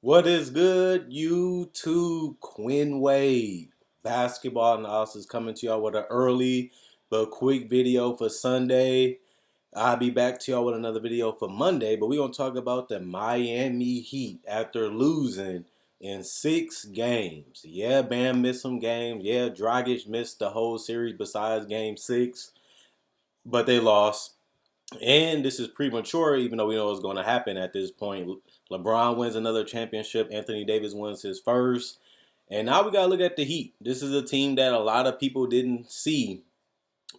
What is good, YouTube? Quinn Wade basketball analysis coming to y'all with an early but quick video for Sunday. I'll be back to y'all with another video for Monday, but we're going to talk about the Miami Heat after losing in 6 games. Yeah, Bam missed some games. Yeah, Dragic missed the whole series besides game 6, but they lost. And this is premature, even though we know what's going to happen at this point. LeBron wins another championship. Anthony Davis wins his first. And now we got to look at the Heat. This is a team that a lot of people didn't see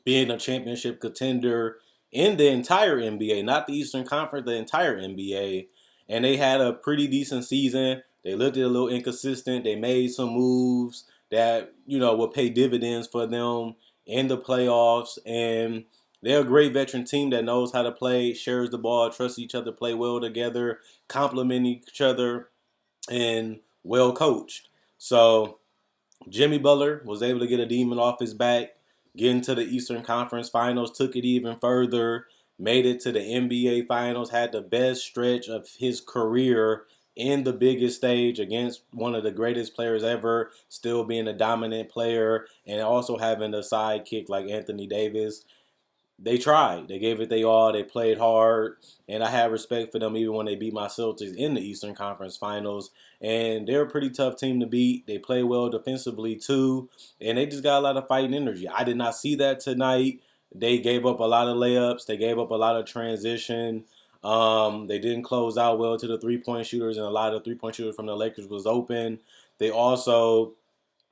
being a championship contender in the entire NBA, not the Eastern Conference, the entire NBA. And they had a pretty decent season. They looked a little inconsistent. They made some moves that, will pay dividends for them in the playoffs. And they're a great veteran team that knows how to play, shares the ball, trusts each other, play well together, complement each other, and well coached. So Jimmy Butler was able to get a demon off his back, get into the Eastern Conference Finals, took it even further, made it to the NBA Finals, had the best stretch of his career in the biggest stage against one of the greatest players ever, still being a dominant player and also having a sidekick like Anthony Davis. They tried. They gave it they all. They played hard, and I have respect for them even when they beat my Celtics in the Eastern Conference Finals. And they're a pretty tough team to beat. They play well defensively too, and they just got a lot of fighting energy. I did not see that tonight. They gave up a lot of layups. They gave up a lot of transition. They didn't close out well to the three-point shooters, and a lot of three-point shooters from the Lakers was open. They also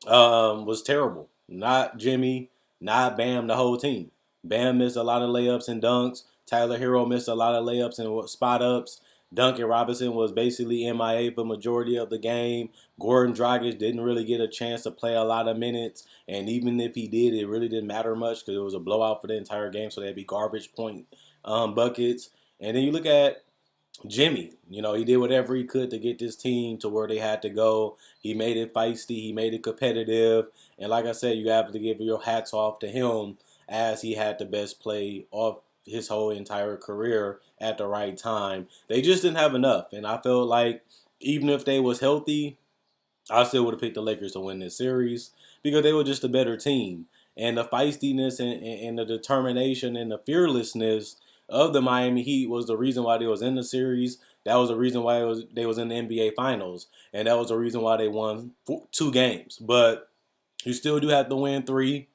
was terrible. Not Jimmy, not Bam, the whole team. Bam missed a lot of layups and dunks. Tyler Hero missed a lot of layups and spot ups. Duncan Robinson was basically MIA for the majority of the game. Gordon Dragic didn't really get a chance to play a lot of minutes, and even if he did, it really didn't matter much because it was a blowout for the entire game, so they'd be garbage point buckets. And then you look at Jimmy, he did whatever he could to get this team to where they had to go. He made it feisty. He made it competitive. And like I said, you have to give your hats off to him as he had the best play of his whole entire career at the right time. They just didn't have enough. And I felt like even if they was healthy, I still would have picked the Lakers to win this series because they were just a better team. And the feistiness and the determination and the fearlessness of the Miami Heat was the reason why they was in the series. That was the reason why they was in the NBA Finals, and that was the reason why they won 2 games. But you still do have to win 3,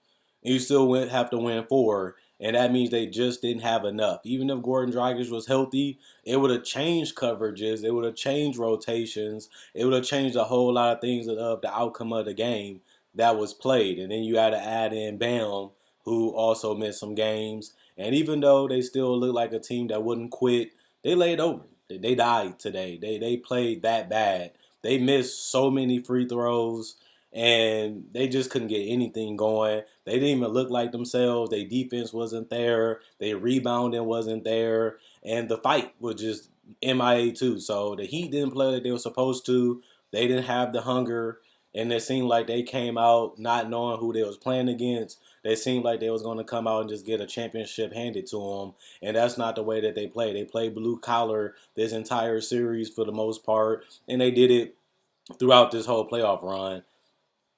and you still have to win 4, and that means they just didn't have enough. Even if Gordon Dragic was healthy, it would have changed coverages, it would have changed rotations, it would have changed a whole lot of things of the outcome of the game that was played. And then you had to add in Bam, who also missed some games. And even though they still look like a team that wouldn't quit, they laid over. They died today. They played that bad. They missed so many free throws and they just couldn't get anything going. They didn't even look like themselves. Their defense wasn't there. Their rebounding wasn't there. And the fight was just MIA too. So the Heat didn't play like they were supposed to. They didn't have the hunger. And it seemed like they came out not knowing who they was playing against. They seemed like they was going to come out and just get a championship handed to them. And that's not the way that they play. They play blue collar this entire series for the most part. And they did it throughout this whole playoff run.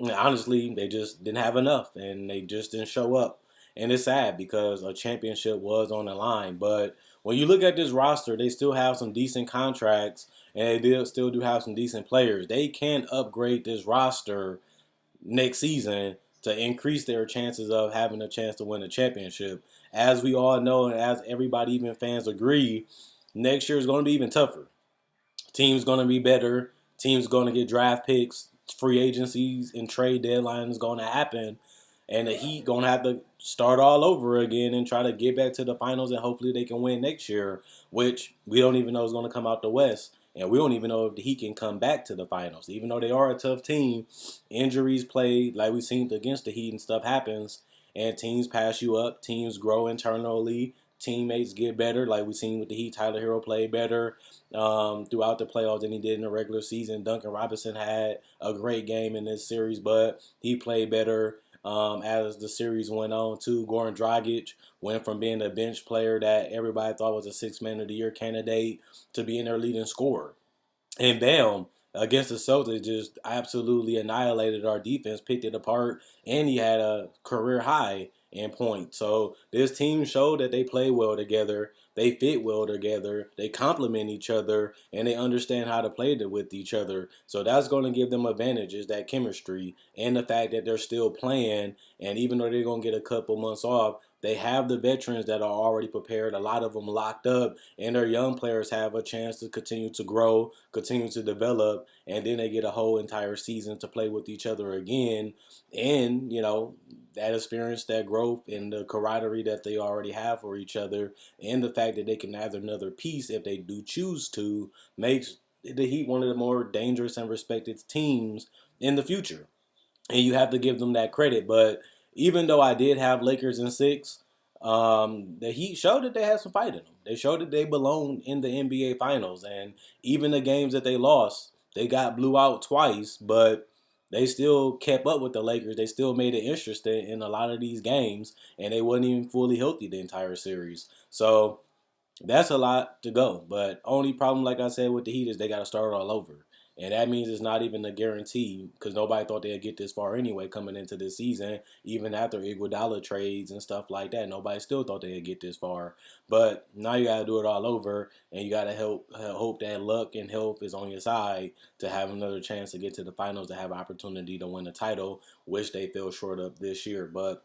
And honestly, they just didn't have enough, and they just didn't show up. And it's sad because a championship was on the line. But when you look at this roster, they still have some decent contracts, and they still do have some decent players. They can upgrade this roster next season to increase their chances of having a chance to win a championship. As we all know, and as everybody, even fans, agree, next year is going to be even tougher. Teams going to be better. Teams going to get draft picks. Free agencies and trade deadlines going to happen. And the Heat going to have to start all over again and try to get back to the finals, and hopefully they can win next year, which we don't even know is going to come out the West. And we don't even know if the Heat can come back to the finals. Even though they are a tough team, injuries play, like we've seen against the Heat and stuff happens. And teams pass you up. Teams grow internally. Teammates get better, like we've seen with the Heat. Tyler Hero played better throughout the playoffs than he did in the regular season. Duncan Robinson had a great game in this series, but he played better as the series went on too. Goran Dragic went from being a bench player that everybody thought was a 6 man of the year candidate to being their leading scorer. And Bam against the Celtics just absolutely annihilated our defense, picked it apart, and he had a career high in points. So this team showed that they play well together, they fit well together, they complement each other, and they understand how to play with each other. So that's going to give them advantages, that chemistry, and the fact that they're still playing. And even though they're going to get a couple months off, they have the veterans that are already prepared, a lot of them locked up, and their young players have a chance to continue to grow, continue to develop, and then they get a whole entire season to play with each other again. And, that experience, that growth, and the camaraderie that they already have for each other, and the fact that they can add another piece if they do choose to, makes the Heat one of the more dangerous and respected teams in the future, and you have to give them that credit. But even though I did have Lakers in six, the Heat showed that they had some fight in them. They showed that they belong in the NBA Finals, and even the games that they lost, they got blew out twice, but they still kept up with the Lakers. They still made it interesting in a lot of these games, and they wasn't even fully healthy the entire series. So that's a lot to go. But only problem, like I said, with the Heat is they got to start all over. And that means it's not even a guarantee because nobody thought they'd get this far anyway coming into this season, even after Iguodala trades and stuff like that. Nobody still thought they'd get this far. But now you got to do it all over, and you got to hope that luck and health is on your side to have another chance to get to the finals, to have an opportunity to win the title, which they fell short of this year. But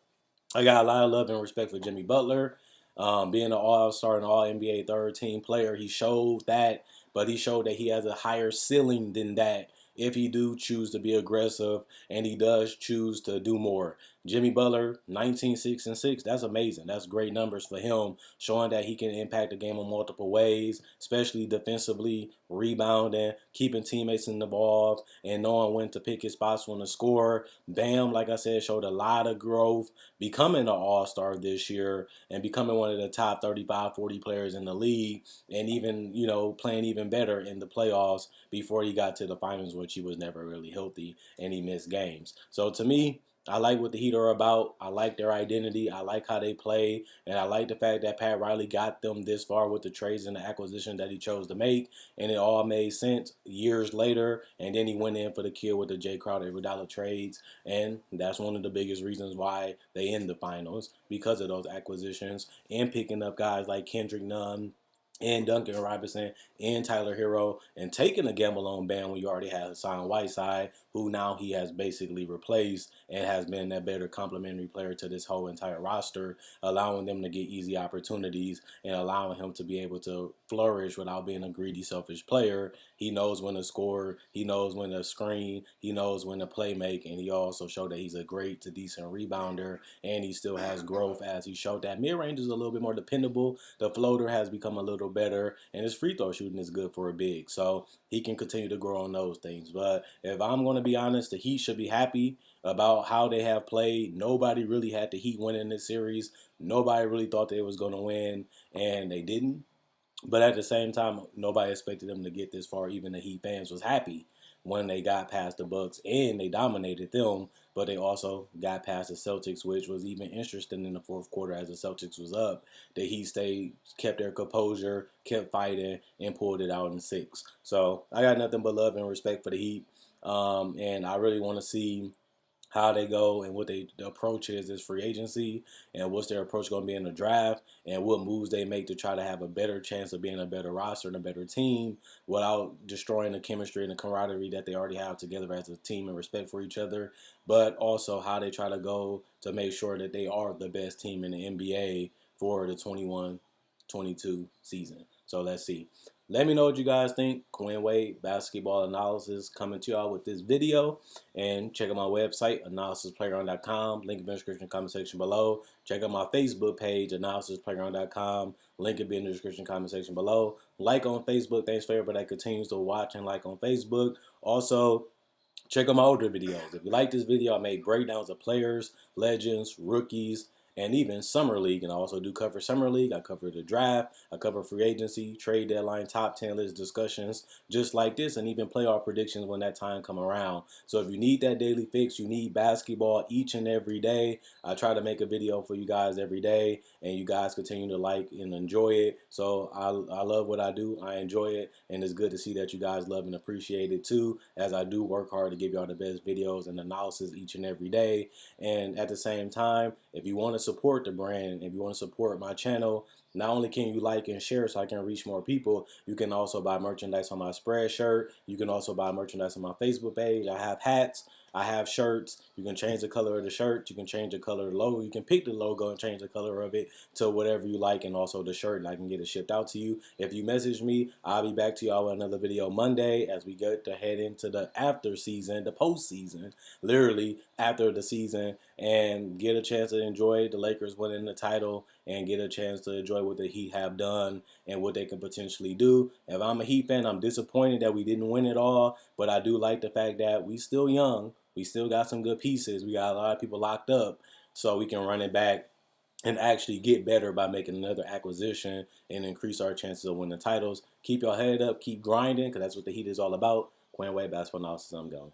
I got a lot of love and respect for Jimmy Butler. Being an all-star and all-NBA third-team player, he showed that, but he showed that he has a higher ceiling than that if he do choose to be aggressive and he does choose to do more. Jimmy Butler, 19, 6, and 6. That's amazing. That's great numbers for him, showing that he can impact the game in multiple ways, especially defensively, rebounding, keeping teammates involved, and knowing when to pick his spots when to score. Bam, like I said, showed a lot of growth, becoming an all-star this year and becoming one of the top 35, 40 players in the league, and even, playing even better in the playoffs before he got to the finals, which he was never really healthy and he missed games. So to me, I like what the Heat are about. I like their identity. I like how they play. And I like the fact that Pat Riley got them this far with the trades and the acquisition that he chose to make. And it all made sense years later. And then he went in for the kill with the Jay Crowder Iguodala trades. And that's one of the biggest reasons why they in the finals, because of those acquisitions and picking up guys like Kendrick Nunn and Duncan Robinson and Tyler Hero, and taking a gamble on Bam when you already have Hassan Whiteside, who now he has basically replaced and has been that better complementary player to this whole entire roster, allowing them to get easy opportunities and allowing him to be able to flourish without being a greedy, selfish player. He knows when to score, he knows when to screen, he knows when to play make, and he also showed that he's a great to decent rebounder, and he still has growth as he showed that mid-range is a little bit more dependable. The floater has become a little better, and his free throw shooting is good for a big. So he can continue to grow on those things. But if I'm going to be honest, the Heat should be happy about how they have played. Nobody really had the Heat winning this series. Nobody really thought they was going to win, and they didn't. But at the same time, nobody expected them to get this far. Even the Heat fans was happy when they got past the Bucks and they dominated them. But they also got past the Celtics, which was even interesting in the fourth quarter as the Celtics was up. The Heat stayed, kept their composure, kept fighting, and pulled it out in six. So I got nothing but love and respect for the Heat. And I really want to see how they go and what the approach is this free agency, and what's their approach going to be in the draft, and what moves they make to try to have a better chance of being a better roster and a better team without destroying the chemistry and the camaraderie that they already have together as a team and respect for each other, but also how they try to go to make sure that they are the best team in the NBA for the 21-22 season. So let's see. Let me know what you guys think. Quinn Wade Basketball Analysis coming to y'all with this video. And check out my website, analysisplayground.com. Link in the description comment section below. Check out my Facebook page, analysisplayground.com. Link will be in the description comment section below. Like on Facebook. Thanks for everybody that continues to watch and like on Facebook. Also, check out my older videos. If you like this video, I made breakdowns of players, legends, rookies, and even Summer League. And I also do cover Summer League. I cover the draft. I cover free agency, trade deadline, top 10 list discussions, just like this, and even playoff predictions when that time come around. So if you need that daily fix, you need basketball each and every day. I try to make a video for you guys every day, and you guys continue to like and enjoy it. So I love what I do. I enjoy it, and it's good to see that you guys love and appreciate it too, as I do work hard to give y'all the best videos and analysis each and every day. And at the same time, if you want to support the brand, if you want to support my channel, not only can you like and share so I can reach more people, you can also buy merchandise on my Spreadshirt. You can also buy merchandise on my Facebook page. I have hats. I have shirts. You can change the color of the shirt. You can change the color of the logo. You can pick the logo and change the color of it to whatever you like, and also the shirt, and I can get it shipped out to you. If you message me, I'll be back to y'all with another video Monday as we get to head into the after season, the postseason, literally after the season, and get a chance to enjoy the Lakers winning the title and get a chance to enjoy what the Heat have done and what they can potentially do. If I'm a Heat fan, I'm disappointed that we didn't win it all, but I do like the fact that we still young. We still got some good pieces. We got a lot of people locked up, so we can run it back and actually get better by making another acquisition and increase our chances of winning titles. Keep your head up, keep grinding, because that's what the Heat is all about. Quinn Wade, Basketball Analysis, I'm going.